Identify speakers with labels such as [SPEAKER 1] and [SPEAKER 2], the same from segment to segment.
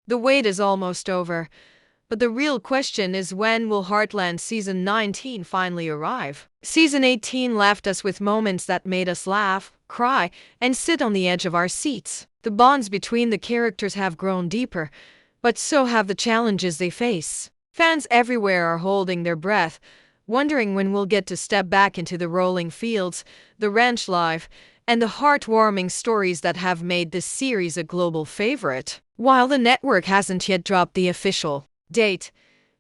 [SPEAKER 1] The wait is almost over, but the real question is, when will Heartland Season 19 finally arrive? Season 18 left us with moments that made us laugh, cry, and sit on the edge of our seats. The bonds between the characters have grown deeper, but so have the challenges they face. Fans everywhere are holding their breath, wondering when we'll get to step back into the rolling fields, the ranch life, and the heartwarming stories that have made this series a global favorite. While the network hasn't yet dropped the official date,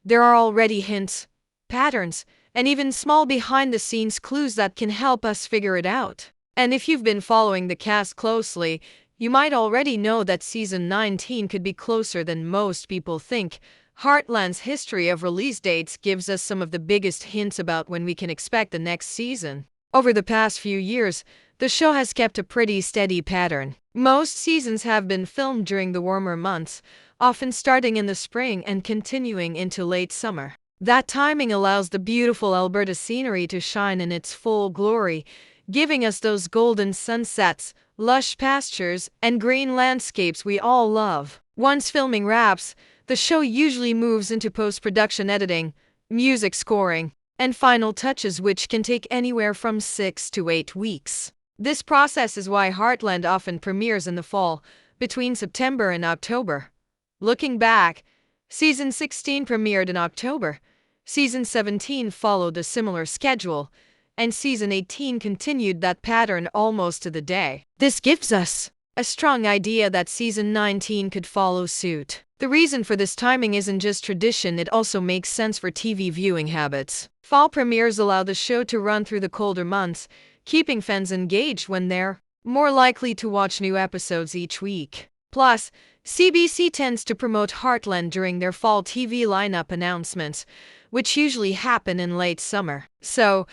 [SPEAKER 1] there are already hints, patterns, and even small behind-the-scenes clues that can help us figure it out. And if you've been following the cast closely, you might already know that Season 19 could be closer than most people think. Heartland's history of release dates gives us some of the biggest hints about when we can expect the next season. Over the past few years, the show has kept a pretty steady pattern. Most seasons have been filmed during the warmer months, often starting in the spring and continuing into late summer. That timing allows the beautiful Alberta scenery to shine in its full glory, giving us those golden sunsets, lush pastures, and green landscapes we all love. Once filming wraps, the show usually moves into post-production editing, music scoring, and final touches, which can take anywhere from 6 to 8 weeks. This process is why Heartland often premieres in the fall, between September and October. Looking back, Season 16 premiered in October, Season 17 followed a similar schedule, and Season 18 continued that pattern almost to the day. This gives us a strong idea that Season 19 could follow suit. The reason for this timing isn't just tradition, it also makes sense for TV viewing habits. Fall premieres allow the show to run through the colder months, keeping fans engaged when they're more likely to watch new episodes each week. Plus, CBC tends to promote Heartland during their fall TV lineup announcements, which usually happen in late summer. So,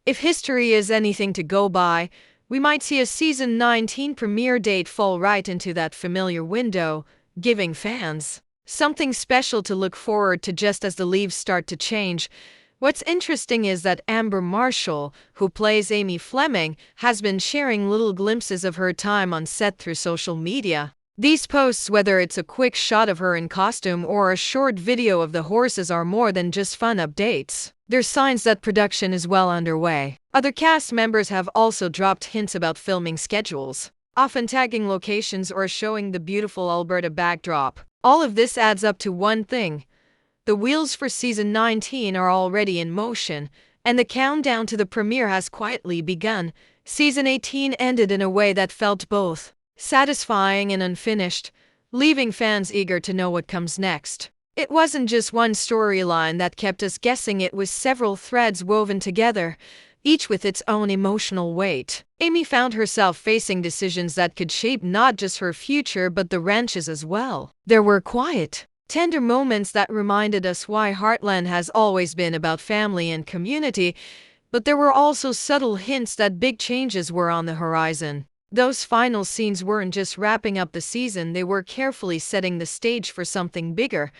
[SPEAKER 1] if history is anything to go by, we might see a Season 19 premiere date fall right into that familiar window, giving fans something special to look forward to just as the leaves start to change. What's interesting is that Amber Marshall, who plays Amy Fleming, has been sharing little glimpses of her time on set through social media. These posts, whether it's a quick shot of her in costume or a short video of the horses, are more than just fun updates. They're signs that production is well underway. Other cast members have also dropped hints about filming schedules, often tagging locations or showing the beautiful Alberta backdrop. All of this adds up to one thing: the wheels for Season 19 are already in motion, and the countdown to the premiere has quietly begun. Season 18 ended in a way that felt both satisfying and unfinished, leaving fans eager to know what comes next. It wasn't just one storyline that kept us guessing, it was several threads woven together, each with its own emotional weight. Amy found herself facing decisions that could shape not just her future but the ranch's as well. There were quiet, tender moments that reminded us why Heartland has always been about family and community, but there were also subtle hints that big changes were on the horizon. Those final scenes weren't just wrapping up the season, they were carefully setting the stage for something bigger.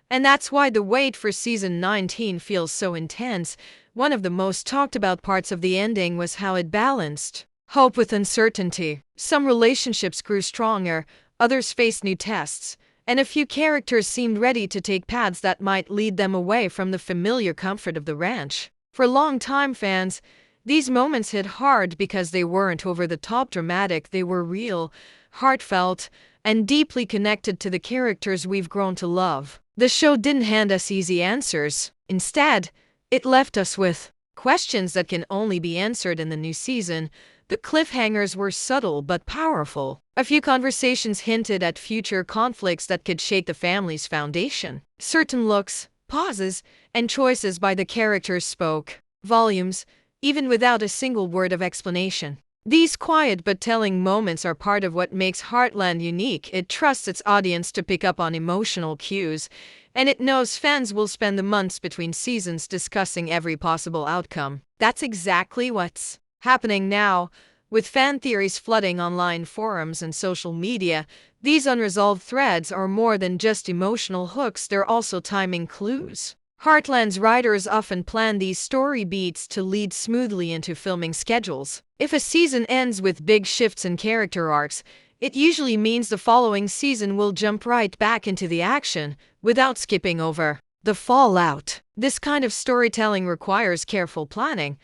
[SPEAKER 1] And that's why the wait for Season 19 feels so intense. One of the most talked about parts of the ending was how it balanced hope with uncertainty. Some relationships grew stronger, others faced new tests, and a few characters seemed ready to take paths that might lead them away from the familiar comfort of the ranch. For longtime fans, these moments hit hard because they weren't over-the-top dramatic, they were real, heartfelt, and deeply connected to the characters we've grown to love. The show didn't hand us easy answers. Instead, it left us with questions that can only be answered in the new season. The cliffhangers were subtle but powerful. A few conversations hinted at future conflicts that could shake the family's foundation. Certain looks, pauses, and choices by the characters spoke volumes, even without a single word of explanation. These quiet but telling moments are part of what makes Heartland unique. It trusts its audience to pick up on emotional cues, and it knows fans will spend the months between seasons discussing every possible outcome. That's exactly what's happening now. With fan theories flooding online forums and social media, these unresolved threads are more than just emotional hooks, they're also timing clues. Heartland's writers often plan these story beats to lead smoothly into filming schedules. If a season ends with big shifts in character arcs, It usually means the following season will jump right back into the action without skipping over the fallout. This kind of storytelling requires careful planning,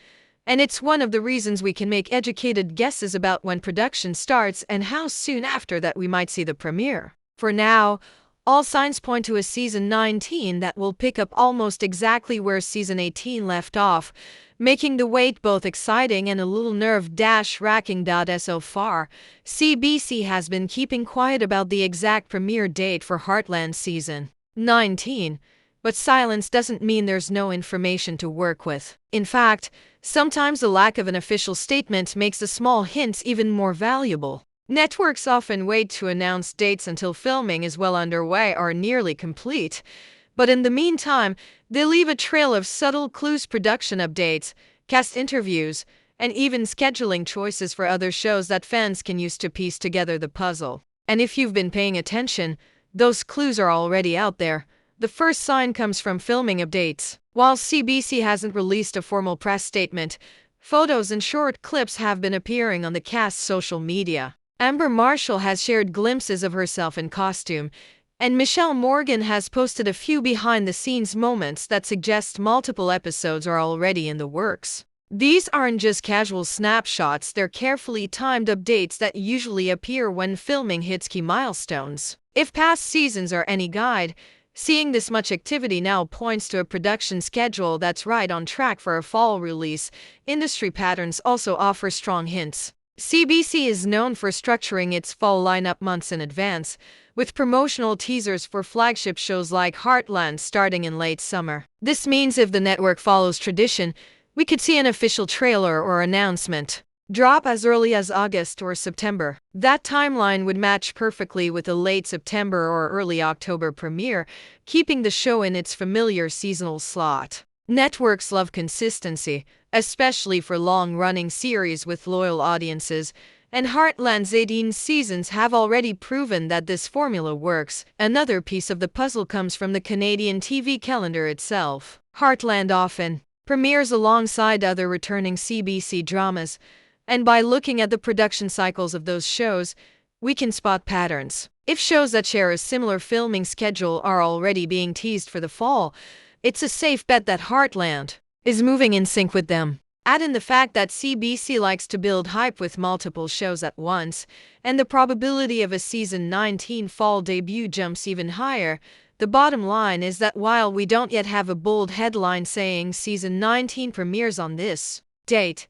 [SPEAKER 1] and it's one of the reasons we can make educated guesses about when production starts and how soon after that we might see the premiere. For now, all signs point to a season 19 that will pick up almost exactly where season 18 left off, making the wait both exciting and a little nerve-wracking. So far, CBC has been keeping quiet about the exact premiere date for Heartland season 19. But silence doesn't mean there's no information to work with. In fact, sometimes the lack of an official statement makes the small hints even more valuable. Networks often wait to announce dates until filming is well underway or nearly complete, but in the meantime, they leave a trail of subtle clues, production updates, cast interviews, and even scheduling choices for other shows that fans can use to piece together the puzzle. And if you've been paying attention, those clues are already out there. The first sign comes from filming updates. While CBC hasn't released a formal press statement, photos and short clips have been appearing on the cast's social media. Amber Marshall has shared glimpses of herself in costume, and Michelle Morgan has posted a few behind-the-scenes moments that suggest multiple episodes are already in the works. These aren't just casual snapshots, they're carefully timed updates that usually appear when filming hits key milestones. If past seasons are any guide, seeing this much activity now points to a production schedule that's right on track for a fall release. Industry patterns also offer strong hints. CBC is known for structuring its fall lineup months in advance, with promotional teasers for flagship shows like Heartland starting in late summer. This means if the network follows tradition, we could see an official trailer or announcement drop as early as August or September. That timeline would match perfectly with a late September or early October premiere, keeping the show in its familiar seasonal slot. Networks love consistency, especially for long-running series with loyal audiences, and Heartland's 18 seasons have already proven that this formula works. Another piece of the puzzle comes from the Canadian TV calendar itself. Heartland often premieres alongside other returning CBC dramas, and by looking at the production cycles of those shows, we can spot patterns. If shows that share a similar filming schedule are already being teased for the fall, it's a safe bet that Heartland is moving in sync with them. Add in the fact that CBC likes to build hype with multiple shows at once, and the probability of a season 19 fall debut jumps even higher. The bottom line is that while we don't yet have a bold headline saying season 19 premieres on this date,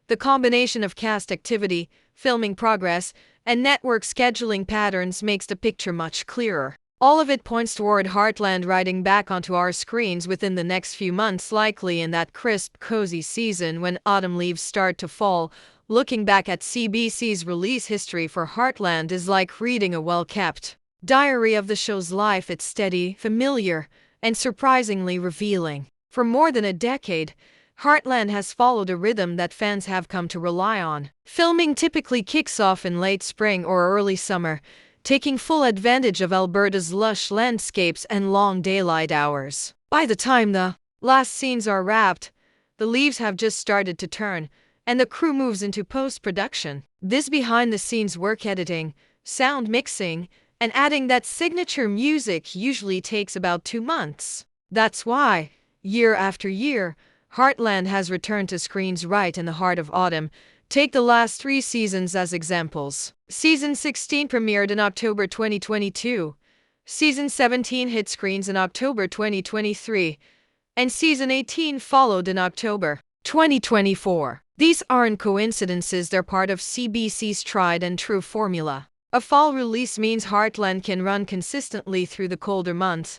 [SPEAKER 1] the combination of cast activity, filming progress, and network scheduling patterns makes the picture much clearer. All of it points toward Heartland riding back onto our screens within the next few months, likely in that crisp, cozy season when autumn leaves start to fall. Looking back at CBC's release history for Heartland is like reading a well-kept diary of the show's life. It's steady, familiar, and surprisingly revealing. For more than a decade, Heartland has followed a rhythm that fans have come to rely on. Filming typically kicks off in late spring or early summer, taking full advantage of Alberta's lush landscapes and long daylight hours. By the time the last scenes are wrapped, the leaves have just started to turn, and the crew moves into post-production. This behind-the-scenes work, editing, sound mixing, and adding that signature music usually takes about 2 months. That's why, year after year, Heartland has returned to screens right in the heart of autumn. Take the last 3 seasons as examples. Season 16 premiered in October 2022, Season 17 hit screens in October 2023, and Season 18 followed in October 2024. These aren't coincidences, they're part of CBC's tried and true formula. A fall release means Heartland can run consistently through the colder months,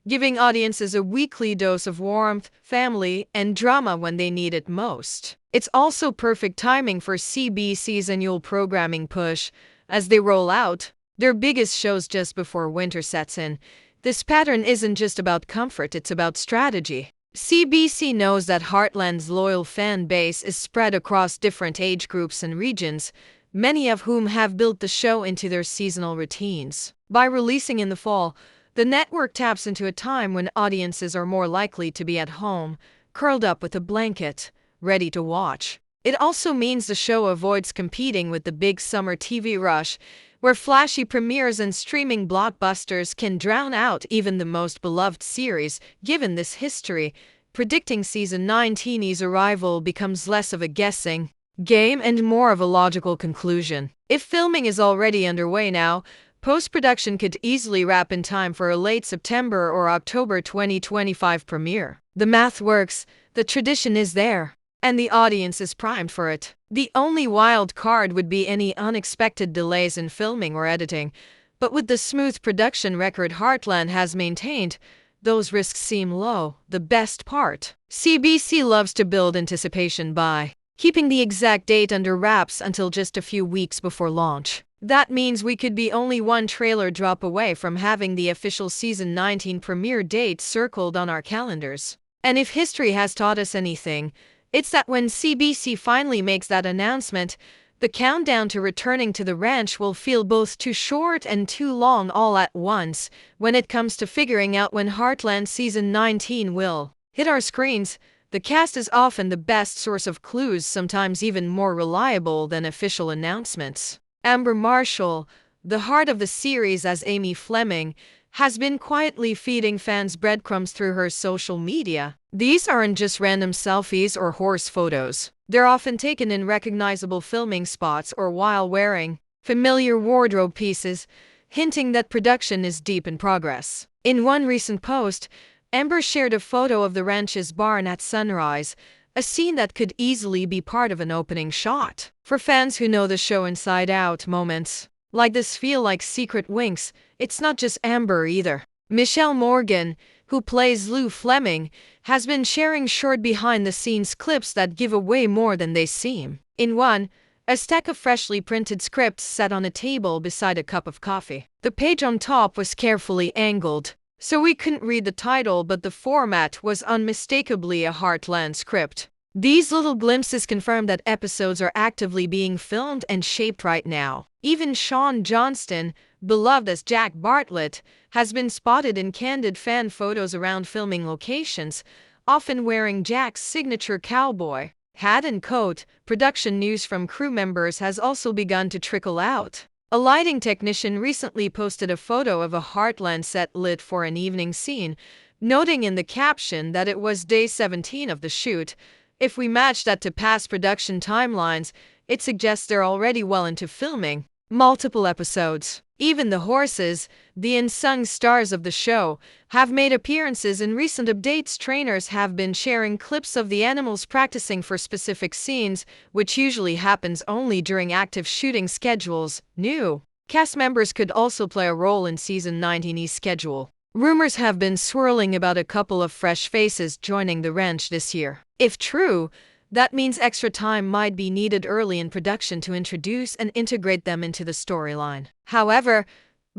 [SPEAKER 1] giving audiences a weekly dose of warmth, family, and drama when they need it most. It's also perfect timing for CBC's annual programming push, as they roll out their biggest shows just before winter sets in. This pattern isn't just about comfort, it's about strategy. CBC knows that Heartland's loyal fan base is spread across different age groups and regions, many of whom have built the show into their seasonal routines. By releasing in the fall, the network taps into a time when audiences are more likely to be at home, curled up with a blanket, ready to watch. It also means the show avoids competing with the big summer TV rush, where flashy premieres and streaming blockbusters can drown out even the most beloved series. Given this history, predicting season 19's arrival becomes less of a guessing game and more of a logical conclusion. If filming is already underway now, post-production could easily wrap in time for a late September or October 2025 premiere. The math works, the tradition is there, and the audience is primed for it. The only wild card would be any unexpected delays in filming or editing, but with the smooth production record Heartland has maintained, those risks seem low. The best part: CBC loves to build anticipation by keeping the exact date under wraps until just a few weeks before launch. That means we could be only one trailer drop away from having the official season 19 premiere date circled on our calendars. And if history has taught us anything, it's that when CBC finally makes that announcement, the countdown to returning to the ranch will feel both too short and too long all at once. When it comes to figuring out when Heartland season 19 will hit our screens, the cast is often the best source of clues, sometimes even more reliable than official announcements. Amber Marshall, the heart of the series as Amy Fleming, has been quietly feeding fans breadcrumbs through her social media. These aren't just random selfies or horse photos. They're often taken in recognizable filming spots or while wearing familiar wardrobe pieces, hinting that production is deep in progress. In one recent post, Amber shared a photo of the ranch's barn at sunrise, a scene that could easily be part of an opening shot. For fans who know the show inside out, moments like this feel like secret winks. It's not just Amber either. Michelle Morgan, who plays Lou Fleming, has been sharing short behind-the-scenes clips that give away more than they seem. In one, a stack of freshly printed scripts sat on a table beside a cup of coffee. The page on top was carefully angled, so we couldn't read the title, but the format was unmistakably a Heartland script. These little glimpses confirm that episodes are actively being filmed and shaped right now. Even Sean Johnston, beloved as Jack Bartlett, has been spotted in candid fan photos around filming locations, often wearing Jack's signature cowboy hat and coat. Production news from crew members has also begun to trickle out. A lighting technician recently posted a photo of a Heartland set lit for an evening scene, noting in the caption that it was day 17 of the shoot. If we match that to past production timelines, it suggests they're already well into filming multiple episodes. Even the horses, the unsung stars of the show, have made appearances in recent updates. Trainers have been sharing clips of the animals practicing for specific scenes, which usually happens only during active shooting schedules. New cast members could also play a role in season 19's schedule. Rumors have been swirling about a couple of fresh faces joining the ranch this year. If true, that means extra time might be needed early in production to introduce and integrate them into the storyline. However,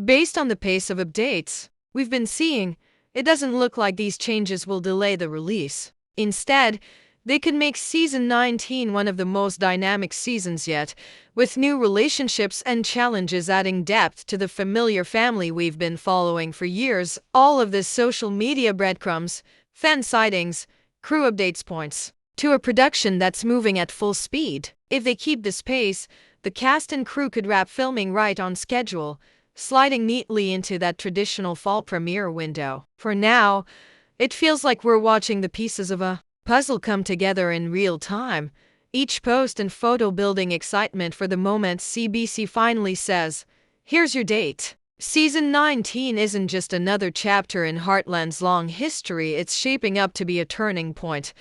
[SPEAKER 1] based on the pace of updates we've been seeing, it doesn't look like these changes will delay the release. Instead, they could make season 19 one of the most dynamic seasons yet, with new relationships and challenges adding depth to the familiar family we've been following for years. All of this social media breadcrumbs, fan sightings, crew updates points to a production that's moving at full speed. If they keep this pace, the cast and crew could wrap filming right on schedule, sliding neatly into that traditional fall premiere window. For now, it feels like we're watching the pieces of a puzzle come together in real time, each post and photo building excitement for the moment CBC finally says, "Here's your date." Season 19 isn't just another chapter in Heartland's long history, it's shaping up to be a turning point,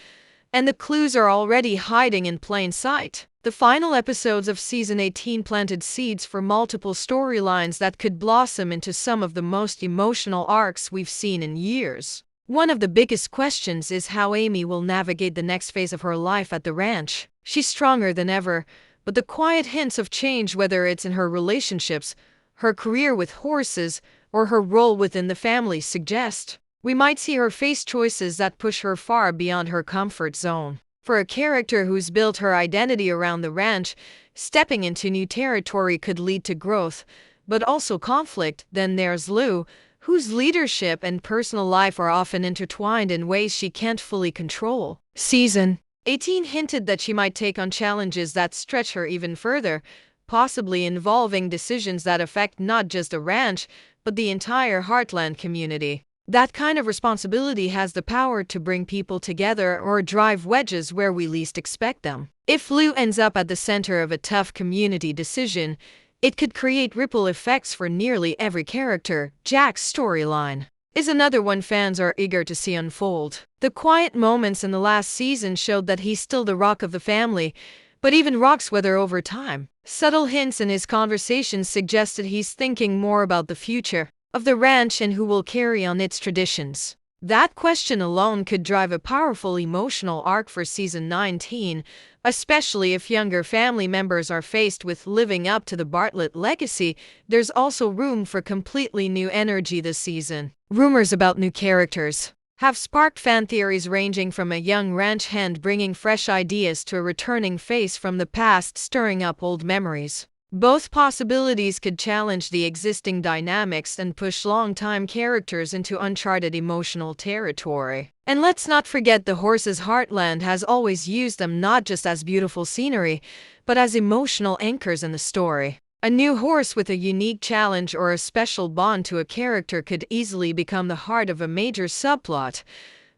[SPEAKER 1] and the clues are already hiding in plain sight. The final episodes of season 18 planted seeds for multiple storylines that could blossom into some of the most emotional arcs we've seen in years. One of the biggest questions is how Amy will navigate the next phase of her life at the ranch. She's stronger than ever, but the quiet hints of change, whether it's in her relationships, her career with horses, or her role within the family, suggest we might see her face choices that push her far beyond her comfort zone. For a character who's built her identity around the ranch, stepping into new territory could lead to growth, but also conflict. Then there's Lou, whose leadership and personal life are often intertwined in ways she can't fully control. Season 18 hinted that she might take on challenges that stretch her even further, possibly involving decisions that affect not just the ranch, but the entire Heartland community. That kind of responsibility has the power to bring people together or drive wedges where we least expect them. If Lou ends up at the center of a tough community decision, it could create ripple effects for nearly every character. Jack's storyline is another one fans are eager to see unfold. The quiet moments in the last season showed that he's still the rock of the family, but even rocks weather over time. Subtle hints in his conversations suggested he's thinking more about the future of the ranch and who will carry on its traditions. That question alone could drive a powerful emotional arc for season 19, especially if younger family members are faced with living up to the Bartlett legacy. There's also room for completely new energy this season. Rumors about new characters have sparked fan theories ranging from a young ranch hand bringing fresh ideas to a returning face from the past stirring up old memories. Both possibilities could challenge the existing dynamics and push longtime characters into uncharted emotional territory. And let's not forget the horses. Heartland has always used them not just as beautiful scenery, but as emotional anchors in the story. A new horse with a unique challenge or a special bond to a character could easily become the heart of a major subplot.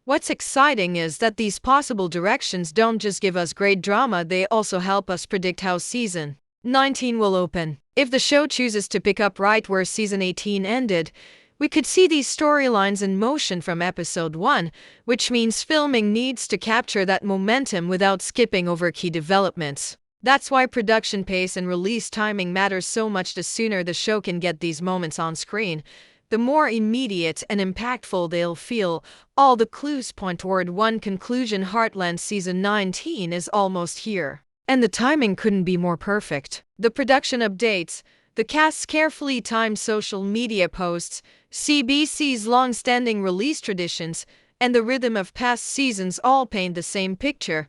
[SPEAKER 1] What's exciting is that these possible directions don't just give us great drama, they also help us predict how season 19 will open. If the show chooses to pick up right where season 18 ended, we could see these storylines in motion from episode 1, which means filming needs to capture that momentum without skipping over key developments. That's why production pace and release timing matters so much. The sooner the show can get these moments on screen, the more immediate and impactful they'll feel. All the clues point toward one conclusion: Heartland season 19 is almost here. And the timing couldn't be more perfect. The production updates, the cast's carefully timed social media posts, CBC's long-standing release traditions, and the rhythm of past seasons all paint the same picture.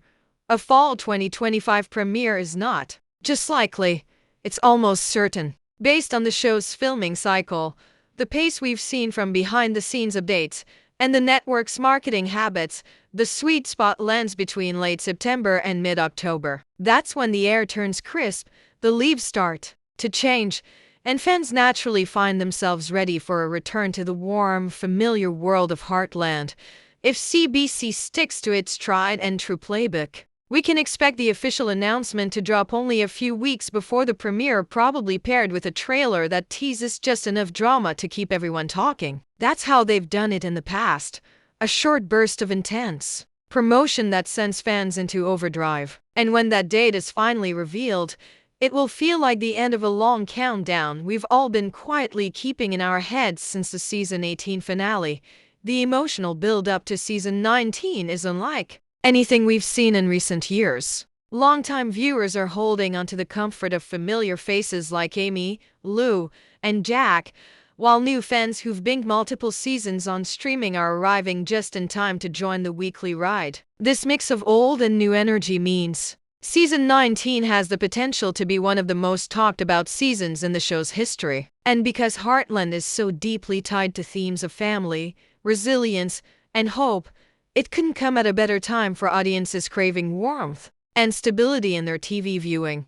[SPEAKER 1] A fall 2025 premiere is not just likely, it's almost certain. Based on the show's filming cycle, the pace we've seen from behind-the-scenes updates, and the network's marketing habits, the sweet spot lands between late September and mid-October. That's when the air turns crisp, the leaves start to change, and fans naturally find themselves ready for a return to the warm, familiar world of Heartland. If CBC sticks to its tried-and-true playbook, we can expect the official announcement to drop only a few weeks before the premiere, probably paired with a trailer that teases just enough drama to keep everyone talking. That's how they've done it in the past. A short burst of intense promotion that sends fans into overdrive. And when that date is finally revealed, it will feel like the end of a long countdown we've all been quietly keeping in our heads since the season 18 finale. The emotional build-up to season 19 is unlike anything we've seen in recent years. Longtime viewers are holding onto the comfort of familiar faces like Amy, Lou, and Jack, while new fans who've binged multiple seasons on streaming are arriving just in time to join the weekly ride. This mix of old and new energy means season 19 has the potential to be one of the most talked about seasons in the show's history. And because Heartland is so deeply tied to themes of family, resilience, and hope, it couldn't come at a better time for audiences craving warmth and stability in their TV viewing.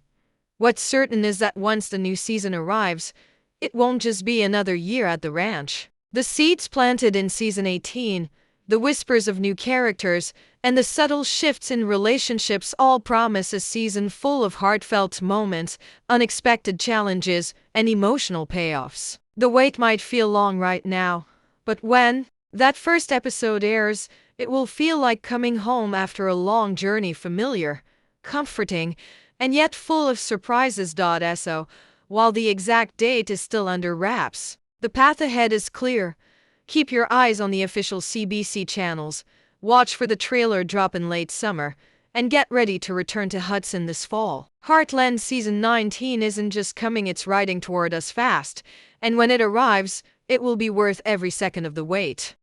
[SPEAKER 1] What's certain is that once the new season arrives, it won't just be another year at the ranch. The seeds planted in season 18, the whispers of new characters, and the subtle shifts in relationships all promise a season full of heartfelt moments, unexpected challenges, and emotional payoffs. The wait might feel long right now, but when that first episode airs, it will feel like coming home after a long journey, familiar, comforting, and yet full of surprises. So, while the exact date is still under wraps, the path ahead is clear. Keep your eyes on the official CBC channels, watch for the trailer drop in late summer, and get ready to return to Hudson this fall. Heartland season 19 isn't just coming, it's riding toward us fast, and when it arrives, it will be worth every second of the wait.